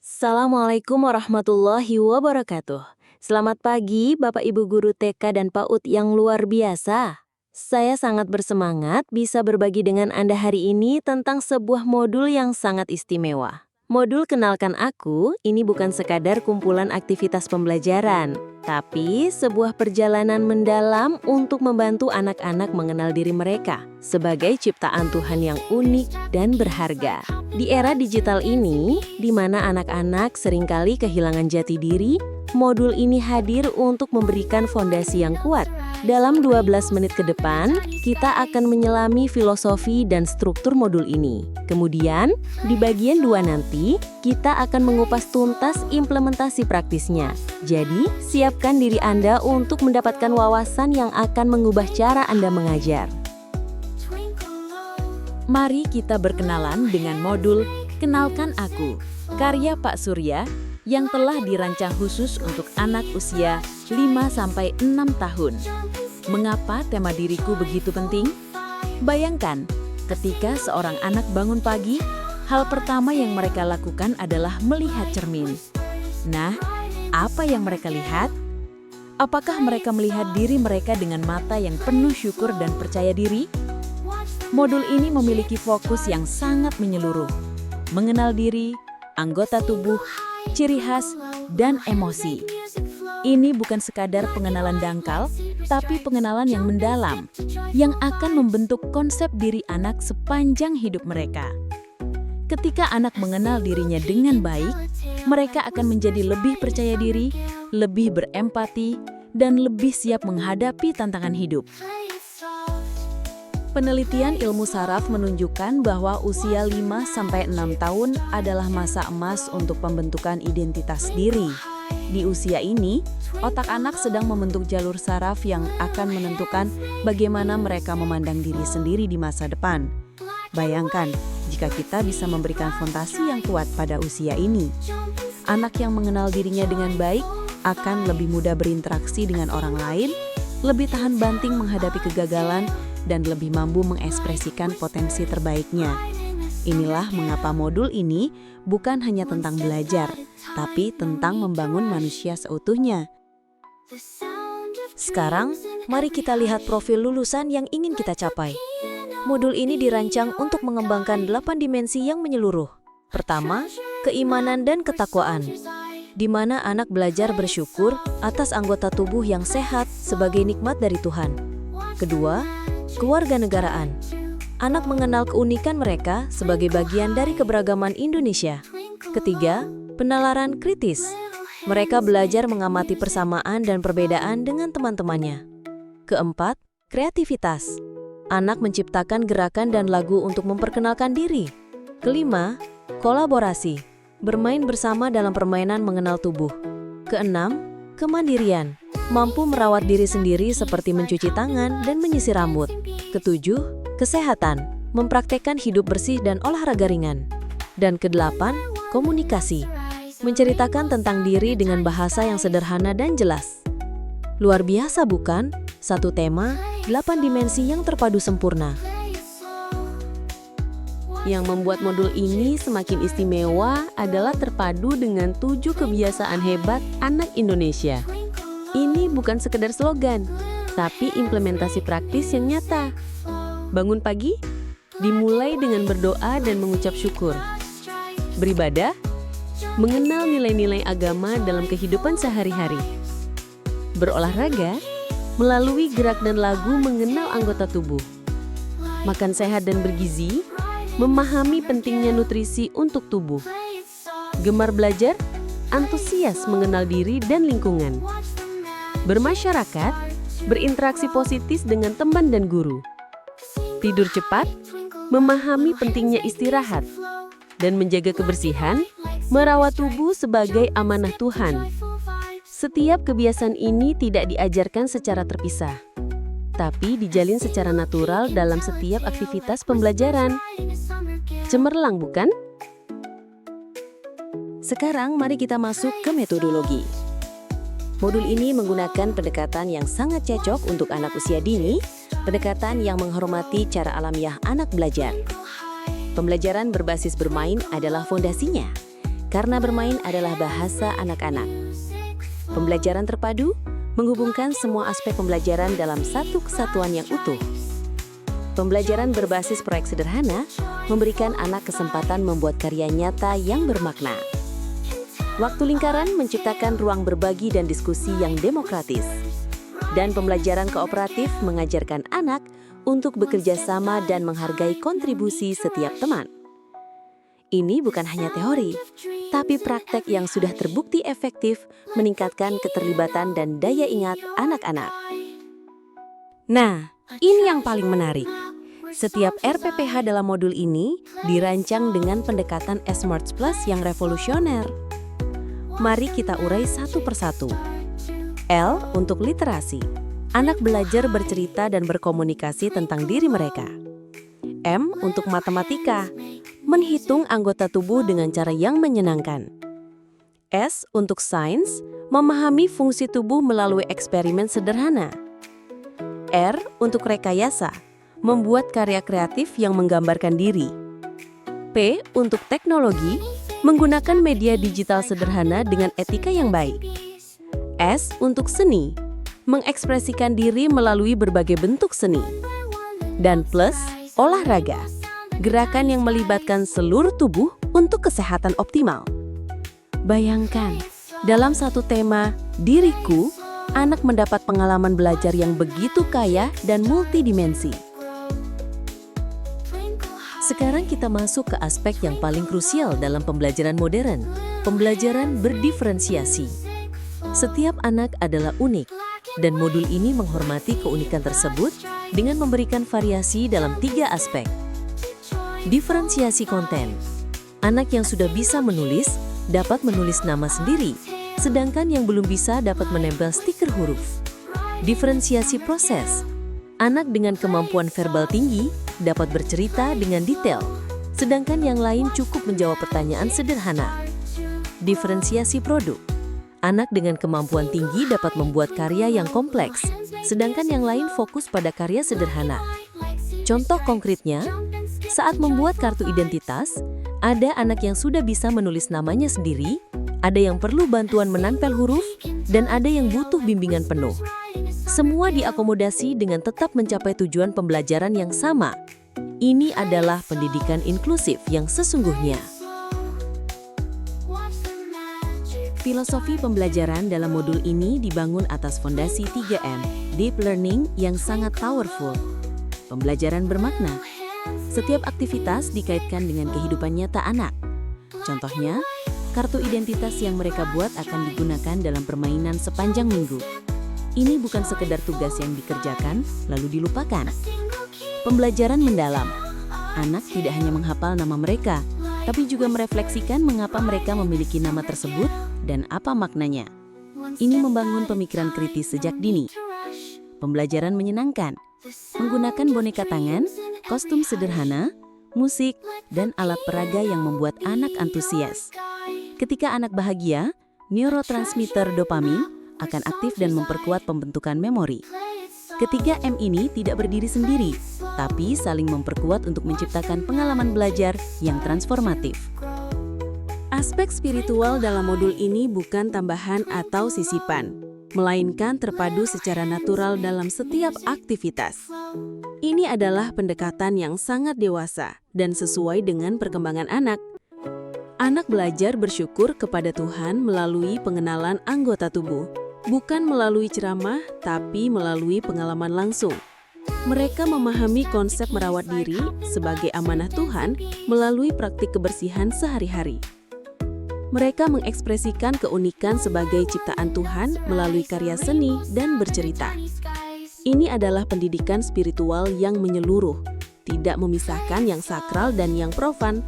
Assalamualaikum warahmatullahi wabarakatuh. Selamat pagi Bapak Ibu Guru TK dan PAUD yang luar biasa. Saya sangat bersemangat bisa berbagi dengan Anda hari ini tentang sebuah modul yang sangat istimewa. Modul Kenalkan Aku ini bukan sekadar kumpulan aktivitas pembelajaran, tapi sebuah perjalanan mendalam untuk membantu anak-anak mengenal diri mereka sebagai ciptaan Tuhan yang unik dan berharga. Di era digital ini, di mana anak-anak seringkali kehilangan jati diri, modul ini hadir untuk memberikan fondasi yang kuat. Dalam 12 menit ke depan, kita akan menyelami filosofi dan struktur modul ini. Kemudian, di bagian 2 nanti, kita akan mengupas tuntas implementasi praktisnya. Jadi, siapkan diri Anda untuk mendapatkan wawasan yang akan mengubah cara Anda mengajar. Mari kita berkenalan dengan modul Kenalkan Aku, karya Pak Surya yang telah dirancang khusus untuk anak usia 5-6 tahun. Mengapa tema diriku begitu penting? Bayangkan, ketika seorang anak bangun pagi, hal pertama yang mereka lakukan adalah melihat cermin. Nah, apa yang mereka lihat? Apakah mereka melihat diri mereka dengan mata yang penuh syukur dan percaya diri? Modul ini memiliki fokus yang sangat menyeluruh, mengenal diri, anggota tubuh, ciri khas, dan emosi. Ini bukan sekadar pengenalan dangkal, tapi pengenalan yang mendalam, yang akan membentuk konsep diri anak sepanjang hidup mereka. Ketika anak mengenal dirinya dengan baik, mereka akan menjadi lebih percaya diri, lebih berempati, dan lebih siap menghadapi tantangan hidup. Penelitian ilmu saraf menunjukkan bahwa usia 5-6 tahun adalah masa emas untuk pembentukan identitas diri. Di usia ini, otak anak sedang membentuk jalur saraf yang akan menentukan bagaimana mereka memandang diri sendiri di masa depan. Bayangkan, jika kita bisa memberikan fondasi yang kuat pada usia ini. Anak yang mengenal dirinya dengan baik akan lebih mudah berinteraksi dengan orang lain, lebih tahan banting menghadapi kegagalan, dan lebih mampu mengekspresikan potensi terbaiknya. Inilah mengapa modul ini bukan hanya tentang belajar, tapi tentang membangun manusia seutuhnya. Sekarang, mari kita lihat profil lulusan yang ingin kita capai. Modul ini dirancang untuk mengembangkan 8 dimensi yang menyeluruh. Pertama, keimanan dan ketakwaan, di mana anak belajar bersyukur atas anggota tubuh yang sehat sebagai nikmat dari Tuhan. Kedua, kewarganegaraan. Anak mengenal keunikan mereka sebagai bagian dari keberagaman Indonesia. Ketiga, penalaran kritis. Mereka belajar mengamati persamaan dan perbedaan dengan teman-temannya. Keempat, kreativitas. Anak menciptakan gerakan dan lagu untuk memperkenalkan diri. Kelima, kolaborasi. Bermain bersama dalam permainan mengenal tubuh. Keenam, kemandirian. Mampu merawat diri sendiri seperti mencuci tangan dan menyisir rambut. Ketujuh, kesehatan. Mempraktekkan hidup bersih dan olahraga ringan. Dan kedelapan, komunikasi. Menceritakan tentang diri dengan bahasa yang sederhana dan jelas. Luar biasa bukan? Satu tema, 8 dimensi yang terpadu sempurna. Yang membuat modul ini semakin istimewa adalah terpadu dengan 7 kebiasaan hebat anak Indonesia. Ini bukan sekedar slogan, tapi implementasi praktis yang nyata. Bangun pagi, dimulai dengan berdoa dan mengucap syukur. Beribadah, mengenal nilai-nilai agama dalam kehidupan sehari-hari. Berolahraga, melalui gerak dan lagu mengenal anggota tubuh. Makan sehat dan bergizi, memahami pentingnya nutrisi untuk tubuh. Gemar belajar, antusias mengenal diri dan lingkungan. Bermasyarakat, berinteraksi positif dengan teman dan guru. Tidur cepat, memahami pentingnya istirahat. Dan menjaga kebersihan, merawat tubuh sebagai amanah Tuhan. Setiap kebiasaan ini tidak diajarkan secara terpisah, tapi dijalin secara natural dalam setiap aktivitas pembelajaran. Cemerlang bukan? Sekarang mari kita masuk ke metodologi. Modul ini menggunakan pendekatan yang sangat cocok untuk anak usia dini, pendekatan yang menghormati cara alamiah anak belajar. Pembelajaran berbasis bermain adalah fondasinya, karena bermain adalah bahasa anak-anak. Pembelajaran terpadu menghubungkan semua aspek pembelajaran dalam satu kesatuan yang utuh. Pembelajaran berbasis proyek sederhana memberikan anak kesempatan membuat karya nyata yang bermakna. Waktu lingkaran menciptakan ruang berbagi dan diskusi yang demokratis. Dan pembelajaran kooperatif mengajarkan anak untuk bekerja sama dan menghargai kontribusi setiap teman. Ini bukan hanya teori, tapi praktek yang sudah terbukti efektif meningkatkan keterlibatan dan daya ingat anak-anak. Nah, ini yang paling menarik. Setiap RPPH dalam modul ini dirancang dengan pendekatan S-Smarts Plus yang revolusioner. Mari kita urai satu persatu. L untuk literasi. Anak belajar bercerita dan berkomunikasi tentang diri mereka. M untuk matematika. Menghitung anggota tubuh dengan cara yang menyenangkan. S untuk sains. Memahami fungsi tubuh melalui eksperimen sederhana. R untuk rekayasa. Membuat karya kreatif yang menggambarkan diri. P untuk teknologi. Menggunakan media digital sederhana dengan etika yang baik. S untuk seni, mengekspresikan diri melalui berbagai bentuk seni. Dan plus, olahraga, gerakan yang melibatkan seluruh tubuh untuk kesehatan optimal. Bayangkan, dalam satu tema, diriku, anak mendapat pengalaman belajar yang begitu kaya dan multidimensi. Sekarang kita masuk ke aspek yang paling krusial dalam pembelajaran modern, pembelajaran berdiferensiasi. Setiap anak adalah unik, dan modul ini menghormati keunikan tersebut dengan memberikan variasi dalam 3 aspek. Diferensiasi konten. Anak yang sudah bisa menulis dapat menulis nama sendiri, sedangkan yang belum bisa dapat menempel stiker huruf. Diferensiasi proses. Anak dengan kemampuan verbal tinggi dapat bercerita dengan detail, sedangkan yang lain cukup menjawab pertanyaan sederhana. Diferensiasi produk. Anak dengan kemampuan tinggi dapat membuat karya yang kompleks, sedangkan yang lain fokus pada karya sederhana. Contoh konkretnya, saat membuat kartu identitas, ada anak yang sudah bisa menulis namanya sendiri, ada yang perlu bantuan menempel huruf, dan ada yang butuh bimbingan penuh. Semua diakomodasi dengan tetap mencapai tujuan pembelajaran yang sama. Ini adalah pendidikan inklusif yang sesungguhnya. Filosofi pembelajaran dalam modul ini dibangun atas fondasi 3M, Deep Learning yang sangat powerful. Pembelajaran bermakna. Setiap aktivitas dikaitkan dengan kehidupan nyata anak. Contohnya, kartu identitas yang mereka buat akan digunakan dalam permainan sepanjang minggu. Ini bukan sekedar tugas yang dikerjakan, lalu dilupakan. Pembelajaran mendalam. Anak tidak hanya menghafal nama mereka, tapi juga merefleksikan mengapa mereka memiliki nama tersebut dan apa maknanya. Ini membangun pemikiran kritis sejak dini. Pembelajaran menyenangkan. Menggunakan boneka tangan, kostum sederhana, musik, dan alat peraga yang membuat anak antusias. Ketika anak bahagia, neurotransmitter dopamin akan aktif dan memperkuat pembentukan memori. Ketiga M ini tidak berdiri sendiri, tapi saling memperkuat untuk menciptakan pengalaman belajar yang transformatif. Aspek spiritual dalam modul ini bukan tambahan atau sisipan, melainkan terpadu secara natural dalam setiap aktivitas. Ini adalah pendekatan yang sangat dewasa dan sesuai dengan perkembangan anak. Anak belajar bersyukur kepada Tuhan melalui pengenalan anggota tubuh. Bukan melalui ceramah, tapi melalui pengalaman langsung. Mereka memahami konsep merawat diri sebagai amanah Tuhan melalui praktik kebersihan sehari-hari. Mereka mengekspresikan keunikan sebagai ciptaan Tuhan melalui karya seni dan bercerita. Ini adalah pendidikan spiritual yang menyeluruh, tidak memisahkan yang sakral dan yang profan,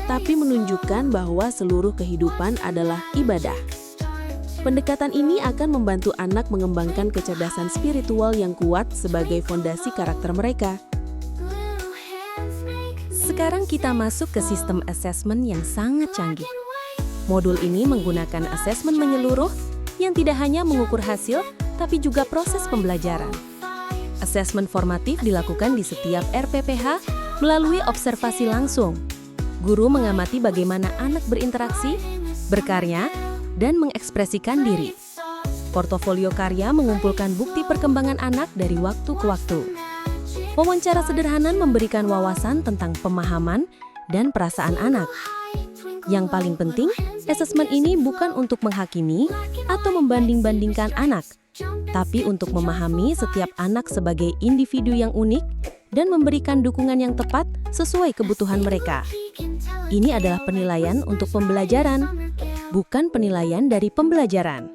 tapi menunjukkan bahwa seluruh kehidupan adalah ibadah. Pendekatan ini akan membantu anak mengembangkan kecerdasan spiritual yang kuat sebagai fondasi karakter mereka. Sekarang kita masuk ke sistem asesmen yang sangat canggih. Modul ini menggunakan asesmen menyeluruh yang tidak hanya mengukur hasil, tapi juga proses pembelajaran. Asesmen formatif dilakukan di setiap RPPH melalui observasi langsung. Guru mengamati bagaimana anak berinteraksi, berkarya, dan mengekspresikan diri. Portofolio karya mengumpulkan bukti perkembangan anak dari waktu ke waktu. Wawancara sederhana memberikan wawasan tentang pemahaman dan perasaan anak. Yang paling penting, asesmen ini bukan untuk menghakimi atau membanding-bandingkan anak, tapi untuk memahami setiap anak sebagai individu yang unik dan memberikan dukungan yang tepat sesuai kebutuhan mereka. Ini adalah penilaian untuk pembelajaran, bukan penilaian dari pembelajaran.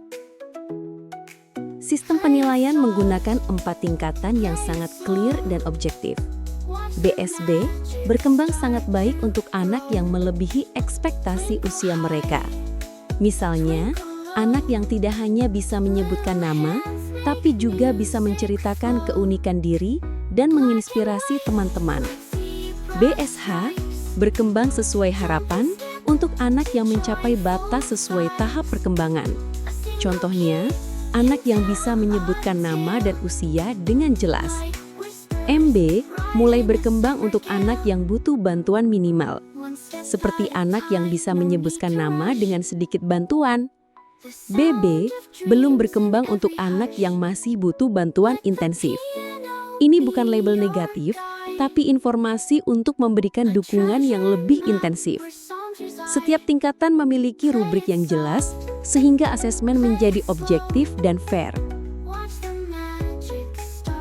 Sistem penilaian menggunakan 4 tingkatan yang sangat clear dan objektif. BSB berkembang sangat baik untuk anak yang melebihi ekspektasi usia mereka. Misalnya, anak yang tidak hanya bisa menyebutkan nama, tapi juga bisa menceritakan keunikan diri dan menginspirasi teman-teman. BSH berkembang sesuai harapan untuk anak yang mencapai batas sesuai tahap perkembangan. Contohnya, anak yang bisa menyebutkan nama dan usia dengan jelas. MB mulai berkembang untuk anak yang butuh bantuan minimal, seperti anak yang bisa menyebutkan nama dengan sedikit bantuan. BB belum berkembang untuk anak yang masih butuh bantuan intensif. Ini bukan label negatif, tapi informasi untuk memberikan dukungan yang lebih intensif. Setiap tingkatan memiliki rubrik yang jelas, sehingga asesmen menjadi objektif dan fair.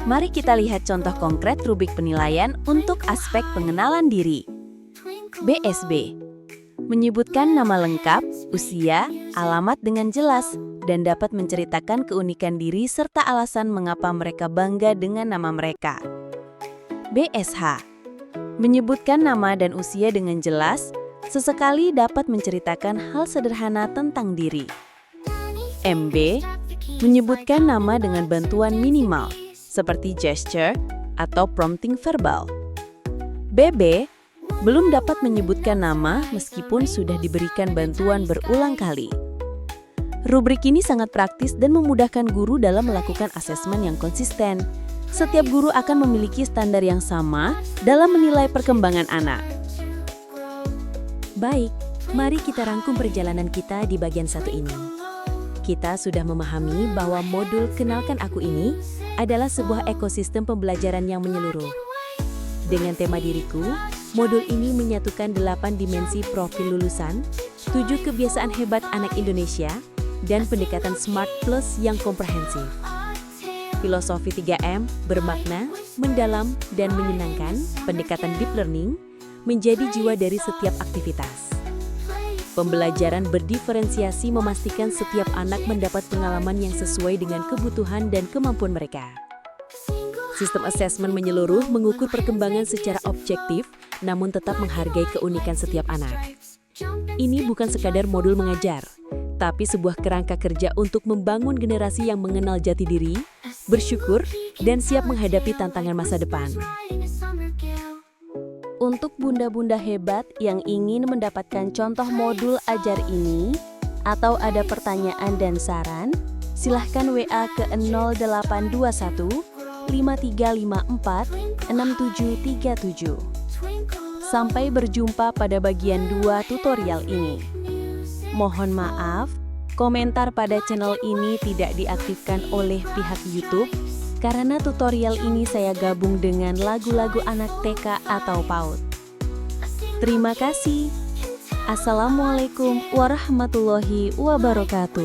Mari kita lihat contoh konkret rubrik penilaian untuk aspek pengenalan diri. BSB menyebutkan nama lengkap, usia, alamat dengan jelas, dan dapat menceritakan keunikan diri serta alasan mengapa mereka bangga dengan nama mereka. BSH menyebutkan nama dan usia dengan jelas, sesekali dapat menceritakan hal sederhana tentang diri. MB menyebutkan nama dengan bantuan minimal, seperti gesture atau prompting verbal. BB belum dapat menyebutkan nama meskipun sudah diberikan bantuan berulang kali. Rubrik ini sangat praktis dan memudahkan guru dalam melakukan asesmen yang konsisten. Setiap guru akan memiliki standar yang sama dalam menilai perkembangan anak. Baik, mari kita rangkum perjalanan kita di bagian satu ini. Kita sudah memahami bahwa modul Kenalkan Aku ini adalah sebuah ekosistem pembelajaran yang menyeluruh. Dengan tema diriku, modul ini menyatukan 8 dimensi profil lulusan, 7 kebiasaan hebat anak Indonesia, dan pendekatan Smart Plus yang komprehensif. Filosofi 3M bermakna, mendalam, dan menyenangkan, pendekatan deep learning, menjadi jiwa dari setiap aktivitas. Pembelajaran berdiferensiasi memastikan setiap anak mendapat pengalaman yang sesuai dengan kebutuhan dan kemampuan mereka. Sistem asesmen menyeluruh mengukur perkembangan secara objektif, namun tetap menghargai keunikan setiap anak. Ini bukan sekadar modul mengajar, tapi sebuah kerangka kerja untuk membangun generasi yang mengenal jati diri, bersyukur, dan siap menghadapi tantangan masa depan. Untuk bunda-bunda hebat yang ingin mendapatkan contoh modul ajar ini, atau ada pertanyaan dan saran, silahkan WA ke 0821 5354 6737. Sampai berjumpa pada bagian 2 tutorial ini. Mohon maaf, komentar pada channel ini tidak diaktifkan oleh pihak YouTube, karena tutorial ini saya gabung dengan lagu-lagu anak TK atau PAUD. Terima kasih. Assalamualaikum warahmatullahi wabarakatuh.